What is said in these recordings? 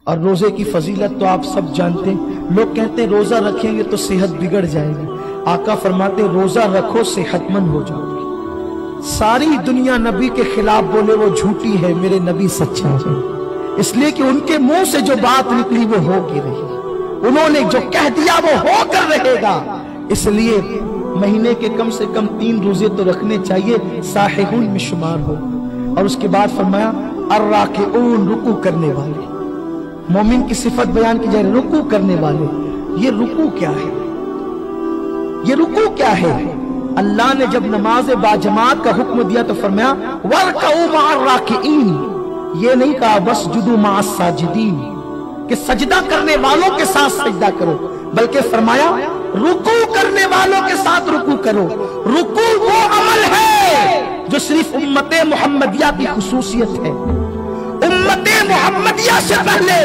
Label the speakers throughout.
Speaker 1: اور روزے کی فضیلت تو آپ سب جانتے ہیں. لوگ کہتے ہیں روزہ رکھیں گے تو صحت بگڑ جائے گی. آقا فرماتے روزہ رکھو صحت مند ہو جاؤ گے. ساری دنیا نبی کے خلاف بولے وہ جھوٹی ہے، میرے نبی سچا ہے، اس لیے کہ ان کے منہ سے جو بات نکلی وہ ہو کی رہی. انہوں نے جو کہہ دیا وہ ہو کر رہے گا. اس لیے مہینے کے کم سے کم 3 روزے تو رکھنے چاہیے، صاحبون میں شمار ہو. اور اس کے بعد فرمایا الراکعون، رکوع کرنے والے. مومن کی صفت بیان کی جائے، رکوع کرنے والے. یہ رکوع کیا ہے؟ یہ رکوع کیا ہے؟ اللہ نے جب نماز باجماعت کا حکم دیا تو فرمایا وَارْكَعُوا مَعَ الرَّاكِعِينَ. یہ نہیں کہا وَاسْجُدُوا مَعَ السَّاجِدِينَ کہ سجدہ کرنے والوں کے ساتھ سجدہ کرو، بلکہ فرمایا رکوع کرنے والوں کے ساتھ رکوع کرو. رکوع وہ عمل ہے جو صرف امت محمدیہ کی خصوصیت ہے. امت محمدیہ سے پہلے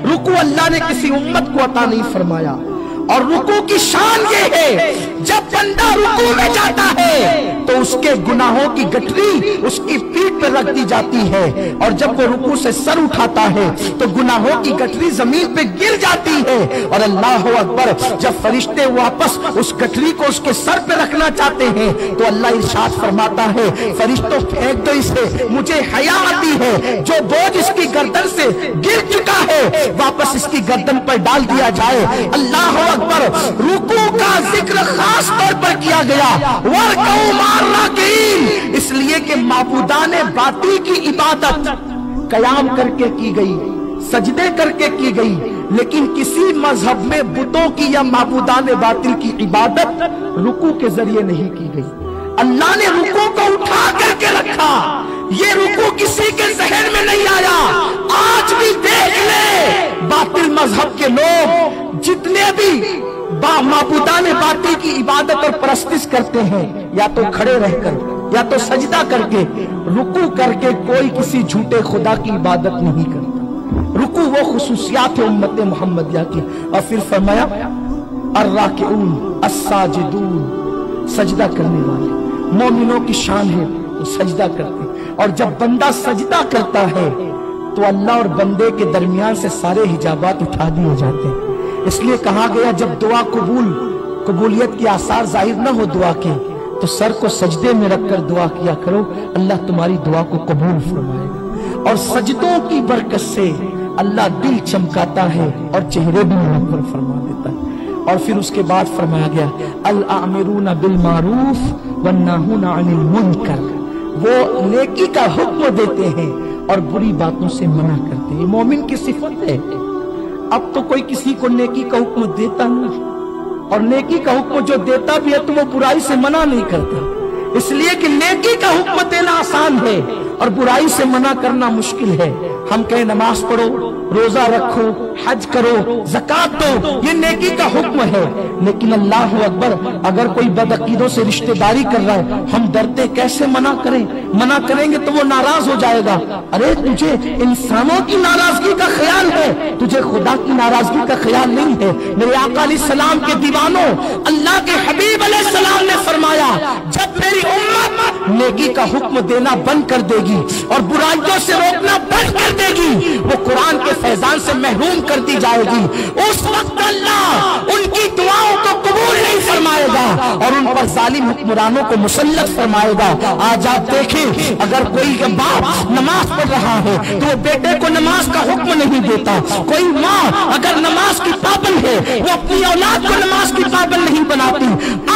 Speaker 1: رکوع اللہ نے کسی امت کو عطا نہیں فرمایا. اور رکوع کی شان یہ ہے جب بندہ رکوع میں جاتا ہے تو اس کے گناہوں کی گٹھری اس کی پیٹھ پہ رکھ دی جاتی ہے، اور جب وہ رکوع سے سر اٹھاتا ہے تو گناہوں کی گٹھری زمین پہ گر جاتی ہے. اور اللہ اکبر، جب فرشتے واپس اس گٹھری کو اس کے سر پہ رکھنا چاہتے ہیں تو اللہ ارشاد فرماتا ہے فرشتوں پھینک دو اسے، مجھے حیا آتی ہے جو بوجھ اس کی گردن سے گر چکا ہے واپس اس کی گردن پر ڈال دیا جائے. اللہ اکبر، رکوع کا ذکر خاص طور پر کیا گیا وَارْكَعُوا مَعَ الرَّاكِعِينَ، اس لیے کہ معبودان باطل کی عبادت قیام کر کے کی گئی، سجدے کر کے کی گئی، لیکن کسی مذہب میں بتوں کی یا معبودان باطل کی عبادت رکوع کے ذریعے نہیں کی گئی. اللہ نے رکوع کو اٹھا کر کے رکھا. یہ رکوع کسی کے ذہن میں نہیں آیا. آج بھی دیکھ لے باطل مذہب کے لوگ جتنے بھی معبودان باطل کی عبادت اور پرستش کرتے ہیں، یا تو کھڑے رہ کر یا تو سجدہ کر کے، رکوع کر کے کوئی کسی جھوٹے خدا کی عبادت نہیں کرتا. رکوع وہ خصوصیات ہے امت محمدیہ کی. اور پھر فرمایا الراکعون الساجدون، سجدہ کرنے والے. مومنوں کی شان ہے وہ سجدہ کرتے، اور جب بندہ سجدہ کرتا ہے تو اللہ اور بندے کے درمیان سے سارے حجابات اٹھا دیے جاتے ہیں. اس لیے کہا گیا جب دعا قبولیت کی آثار ظاہر نہ ہو دعا کے تو سر کو سجدے میں رکھ کر دعا کیا کرو، اللہ تمہاری دعا کو قبول فرمائے گا. اور سجدوں کی برکت سے اللہ دل چمکاتا ہے اور چہرے بھی منور فرما دیتا ہے. اور پھر اس کے بعد فرمایا گیا الآمرون بالمعروف والناہون عن المنکر، وہ نیکی کا حکم دیتے ہیں اور بری باتوں سے منع کرتے ہیں. یہ مومن کی صفت ہے. اب تو کوئی کسی کو نیکی کا حکم دیتا نہیں، اور نیکی کا حکم جو دیتا بھی ہے تو وہ برائی سے منع نہیں کرتا، اس لیے کہ نیکی کا حکم دینا آسان ہے اور برائی سے منع کرنا مشکل ہے. ہم کہیں نماز پڑھو، روزہ رکھو، حج کرو، زکات دو، یہ نیکی کا حکم ہے. لیکن اللہ اکبر، اگر کوئی بدعقیدوں سے رشتہ داری کر رہا ہے ہم ڈرتے کیسے منع کریں، منع کریں گے تو وہ ناراض ہو جائے گا. ارے تجھے انسانوں کی ناراضگی کا خیال ہے، تجھے خدا کی ناراضگی کا خیال نہیں ہے. میرے آقا علیہ السلام کے دیوانوں، اللہ کے حبیب علیہ السلام نے فرمایا جب میری امت نیکی کا حکم دینا بند کر دے گی اور برائیوں سے روکنا بند کر دے گی، وہ قرآن کے فیضان سے محروم کر دی جائے گی. اس وقت اللہ ان کی دعاؤں کو قبول نہیں فرمائے گا اور ان پر ظالم حکمرانوں کو مسلط فرمائے گا. آج آپ دیکھیں اگر کوئی باپ نماز پڑھ رہا ہے تو وہ بیٹے کو نماز کا حکم نہیں دیتا. کوئی ماں اگر نماز کی پابند ہے وہ اپنی اولاد کو نماز کی پابند نہیں بناتی.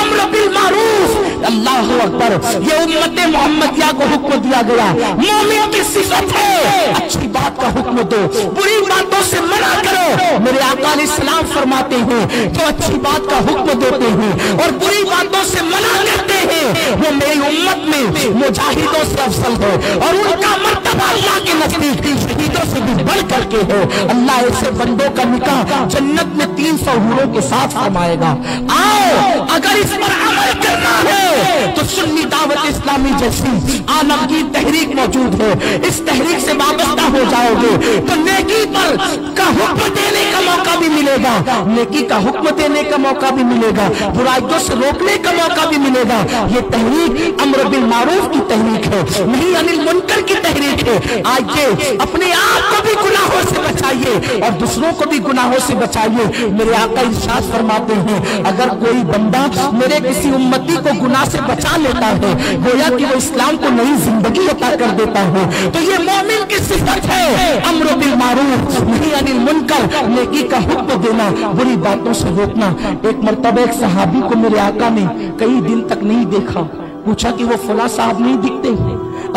Speaker 1: امر بالمعروف، اللہ اکبر، یہ امت محمدیہ کو حکم دیا گیا. مومن کی صفت ہے اچھی بات کا حکم دو، بری باتوں سے منع کرو. میرے آقا علیہ السلام فرماتے ہیں جو اچھی بات کا حکم دیتے ہیں اور بری باتوں سے منع کرتے ہیں وہ میری امت میں مجاہدوں سے افضل ہے، اور ان کا مرتبہ اللہ کے نزدیک شہیدوں سے بھی بڑھ کر کے ہے. اللہ ایسے بندوں کا نکاح جنت میں 300 حوروں کے ساتھ فرمائے گا. آؤ اگر اس پر عمل کرنا ہے تو سنی دعوت اسلامی جیسی عالمگیر تحریک موجود ہے، اس تحریک سے وابستہ ہو جاؤ گے تو نیکی پر کا حکم دینے کا موقع بھی ملے मिलेगा, नेकी का हुक्म देने का मौका भी मिलेगा, बुराइयों से रोकने का मौका भी मिलेगा। ये तहरीक अम्र बिल मारूफ की तहरीक है, नहीं अनिल मुनकर की तहरीक है। आइए अपने आप को भी गुनाहों से बचाइए और दूसरों को भी गुनाहों से बचाइए। मेरे आका इरशाद फरमाते हैं, अगर कोई बंदा मेरे किसी उम्मती को गुनाह से बचा लेता है, गोया कि वो इस्लाम को नई जिंदगी अता कर देता है, तो ये मोमिन की सिफत है। अम्र बिल मारूफ, नहीं अनिल मुनकर, नेकी का हुक्म देना, बुरी बातों से रोकना। एक मर्तबा एक सहाबी को मेरे आका ने कई दिन तक नहीं देखा, पूछा कि वो फला साहब नहीं दिखते।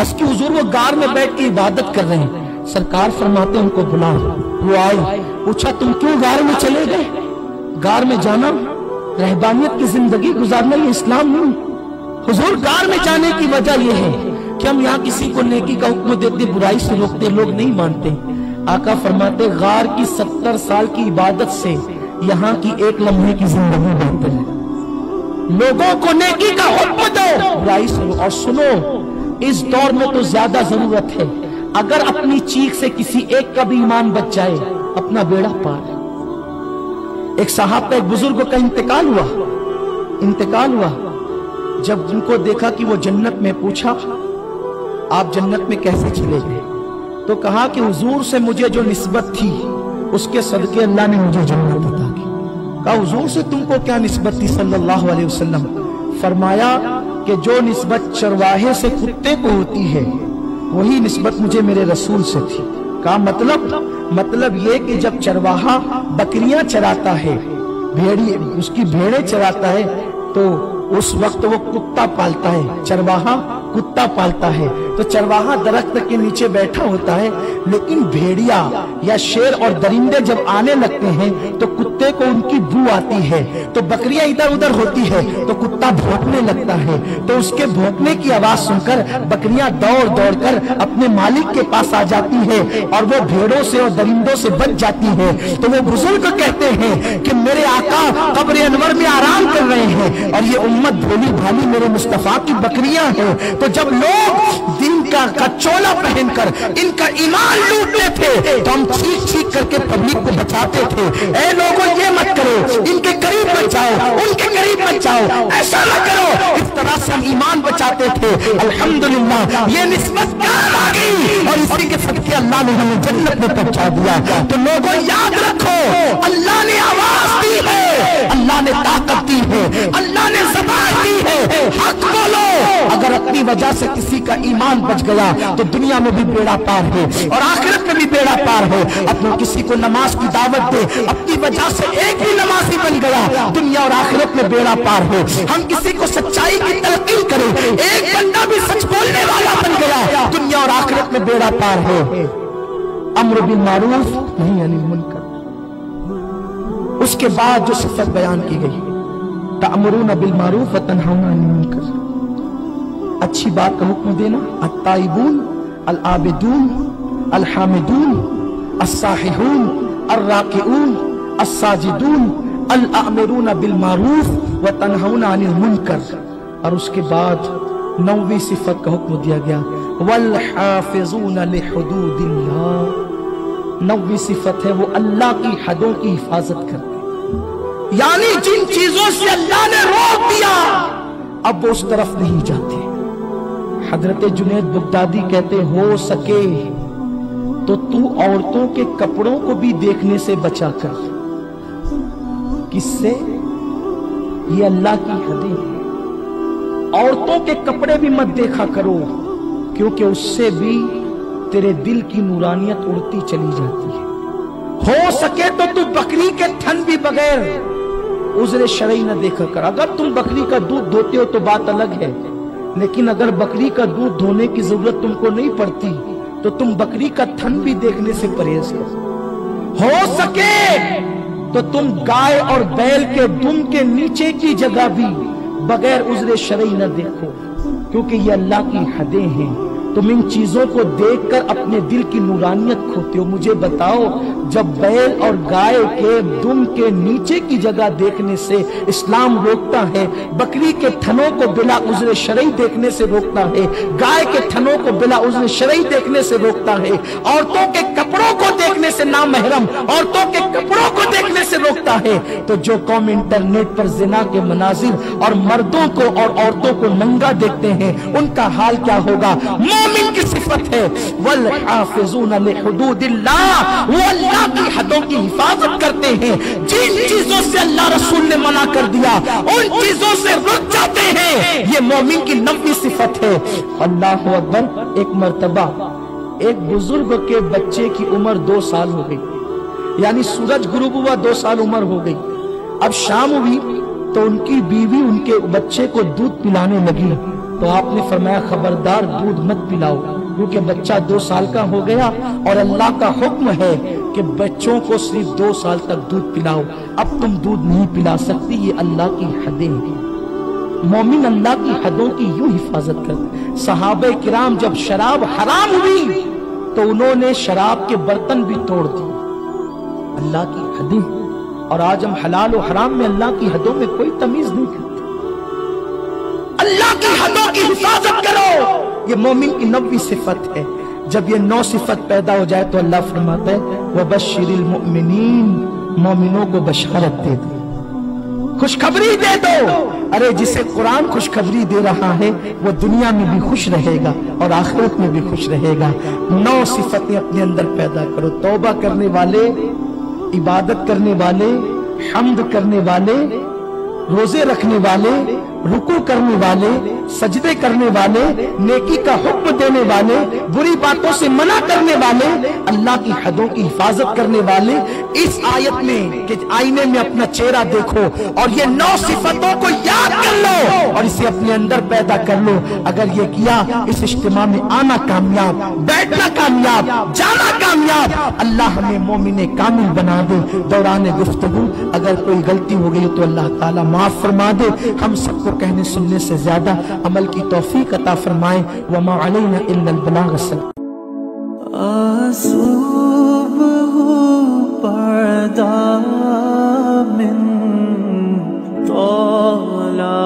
Speaker 1: अस्की हुजूर वो गार में बैठ के इबादत कर रहे हैं। सरकार फरमाते उनको बुलाओ। वो आए, पूछा तुम क्यों गार में चले गए? गार में जाना रहबानियत की जिंदगी गुजारना ये इस्लाम नहीं। हुजूर गार में जाने की वजह यह है कि हम यहाँ किसी को नेकी का हुक्म देते, बुराई से रोकते, लोग नहीं मानते। आका फरमाते गार की 70 साल की इबादत से यहाँ की एक लम्हे की जिंदगी बेहतर है। लोगों को नेकी का हुक्म दो, बुराई से। और सुनो, इस दौर में तो ज्यादा जरूरत है, अगर अपनी चीख से किसी एक का भी ईमान बच जाए, अपना बेड़ा पार। एक साहब का एक बुजुर्ग का इंतकाल हुआ। जब उनको देखा कि वो जन्नत में, पूछा आप जन्नत में कैसे चले गए? तो कहा कि हुजूर से मुझे जो निस्बत थी उसके सदके अल्लाह ने मुझे जन्नत अता की। कहा हुजूर से तुमको क्या निस्बत थी सल्लल्लाहु अलैहि वसल्लम? फरमाया कि जो निस्बत चरवाहे से कुत्ते को होती है वही निस्बत मुझे मेरे रसूल से थी। कहा मतलब ये कि जब चरवाहा बकरियां चराता है, उसकी भेड़ें चराता है, तो उस वक्त वो कुत्ता पालता है, चरवाहा कुत्ता पालता है। तो चरवाहा दरख्त के नीचे बैठा होता है, लेकिन भेड़िया या शेर और दरिंदे जब आने लगते हैं तो कुत्ते को उनकी बू आती है, तो बकरियां इधर उधर होती है, तो कुत्ता भौंकने लगता है। तो उसके भौंकने की आवाज सुनकर बकरियां दौड़ दौड़ कर अपने मालिक के पास आ जाती है और वो भेड़ों से और दरिंदों से बच जाती है। तो वो बुजुर्ग कहते हैं कि मेरे आका कब्र अनवर में आराम कर रहे हैं और ये उम्मत भोली भाली मेरे मुस्तफा की बकरियां हैं। तो जब लोग दिन का चोला पहनकर इनका ईमान लूटते थे, तो हम चीख करके पब्लिक को बचाते थे। ऐ लोगों, ये मत करो, इनके करीब मत जाओ, उनके करीब मत जाओ, ऐसा न करो। इस तरह से हम ईमान बचाते थे। अल्हम्दुलिल्लाह, ये निस्बत काम आ गई और इसी के सदके अल्लाह ने हमें जन्नत में पहुंचा दिया। तो लोगों याद रखो, अल्लाह ने आवाज दी है, अल्लाह ने ताकत दी है, अल्लाह ने ज़बान दी है, हक बोलो। अगर अपनी वजह से किसी का ईमान बच गया तो दुनिया में भी बेड़ा पार है और आखिरत में भी बेड़ा पार है। अपने किसी को नमाज की दावत दे, अपनी वजह से एक भी नमाजी बन गया, दुनिया और आखिरत में बेड़ा पार है। हम किसी को सच्चाई की तलकीन करें, एक बंदा भी सच बोलने वाला बन गया, दुनिया और आखिरत में बेड़ा पार है। अम्र बिल मारूफ, नहीं अनिल मुनकर। उसके बाद जो सिफत बयान की गई, तअमुरून बिल मारूफ व तनहौना अनिल मुनकर, अच्छी बात का हुक्म देना। अत्ताइबून अल आबिदून अल हामिदून अस्साहिहून अर्राकिऊन अस्साजिदून अल आमिरून बिल मारूफ व तनहौना अनिल मुनकर। और उसके बाद 9वीं सिफत का हुक्म दिया गया, वल हाफिजून लिहुदूदिल्लाह। 9वीं सिफत है वो अल्लाह की हदों की हिफाजत करते, यानी जिन चीजों से अल्लाह ने रोक दिया अब वो उस तरफ नहीं जाते। हजरत जुनैद बगदादी कहते, हो सके तो तू औरतों के कपड़ों को भी देखने से बचा कर। किससे? ये अल्लाह की हदें हैं। औरतों के कपड़े भी मत देखा करो, क्योंकि उससे भी तेरे दिल की नूरानियत उड़ती चली जाती है। हो सके तो तू बकरी के थन भी बगैर उज़्र शरई न देखा कर। अगर तुम बकरी का दूध धोते हो तो बात अलग है, लेकिन अगर बकरी का दूध धोने की जरूरत तुमको नहीं पड़ती तो तुम बकरी का थन भी देखने से परहेज करो। हो सके तो तुम गाय और बैल के दुम के नीचे की जगह भी बगैर उज़्र शरई न देखो, क्योंकि ये अल्लाह की हदें हैं। तुम इन चीजों को देखकर अपने दिल की नूरानियत खोते हो। मुझे बताओ, जब बैल और गाय के दुम के नीचे की जगह देखने से इस्लाम रोकता है, बकरी के थनों को बिला उज़्र शरई देखने से रोकता है, गाय के थनों को बिला उज़्र शरई देखने से रोकता है, औरतों के कपड़ों को देखने से, नामहरम औरतों के कपड़ों को देखने से रोकता है, तो जो कौम इंटरनेट पर जिना के मनाजिर और मर्दों को और औरतों को नंगा देखते हैं, उनका हाल क्या होगा? मोमिन की सिफत है वल हाफिज़ून लिहुदूदिल्लाह, वो अल्लाह की हदों की हिफाजत करते हैं। जिन चीजों से अल्लाह रसूल ने मना कर दिया उन चीजों से रुक जाते हैं। ये मोमिन की नवी सिफत है। अल्लाहु अकबर। एक मर्तबा एक बुजुर्ग के बच्चे की उम्र 2 साल हो गई, यानी सूरज गुरूब हुआ 2 साल उम्र हो गई। अब शाम हुई तो उनकी बीवी उनके बच्चे को दूध पिलाने लगी, तो आपने फरमाया खबरदार दूध मत पिलाओ, क्योंकि बच्चा 2 साल का हो गया और अल्लाह का हुक्म है कि बच्चों को सिर्फ 2 साल तक दूध पिलाओ। अब तुम दूध नहीं पिला सकती, ये अल्लाह की हदें हैं। मोमिन अल्लाह की हदों की यूं हिफाजत करते। सहाबे किराम जब शराब हराम हुई तो उन्होंने शराब के बर्तन भी तोड़ दिए। अल्लाह की हदें। और आज हम हलाल और हराम में अल्लाह की हदों में कोई तमीज नहीं करते। अल्लाह की हदों की हिफाजत करो, ये मोमिन की नवी सिफत है। जब ये 9 सिफत पैदा हो जाए तो अल्लाह फरमाता है वबश्शिरिल मुमिनीन, मोमिनों को बशारत दे दो, खुशखबरी दे दो। अरे जिसे कुरान खुशखबरी दे रहा है वो दुनिया में भी खुश रहेगा और आखिरत में भी खुश रहेगा। 9 सिफतें अपने अंदर पैदा करो। तौबा करने वाले, इबादत करने वाले, हम्द करने वाले, रोजे रखने वाले, रुकू करने वाले, सजदे करने वाले, नेकी का हुक्म देने वाले, बुरी बातों से मना करने वाले, अल्लाह की हदों की हिफाजत करने वाले। इस आयत में कि आईने में अपना चेहरा देखो और ये 9 सिफतों को याद कर लो और इसे अपने अंदर पैदा कर लो। अगर ये किया, इस इज्तिमा में आना कामयाब, बैठना कामयाब, जाना कामयाब। अल्लाह हमें मोमिने कामिल बना दे। दौरान गुफ्तगू अगर कोई गलती हो गई तो अल्लाह ताला माफ फरमा दे। हम सबको कहने सुनने से ज्यादा अमल की तौफीक अता फरमाए। वमा अलैना इल्लल बलाग। पर्दा मिन तौलाती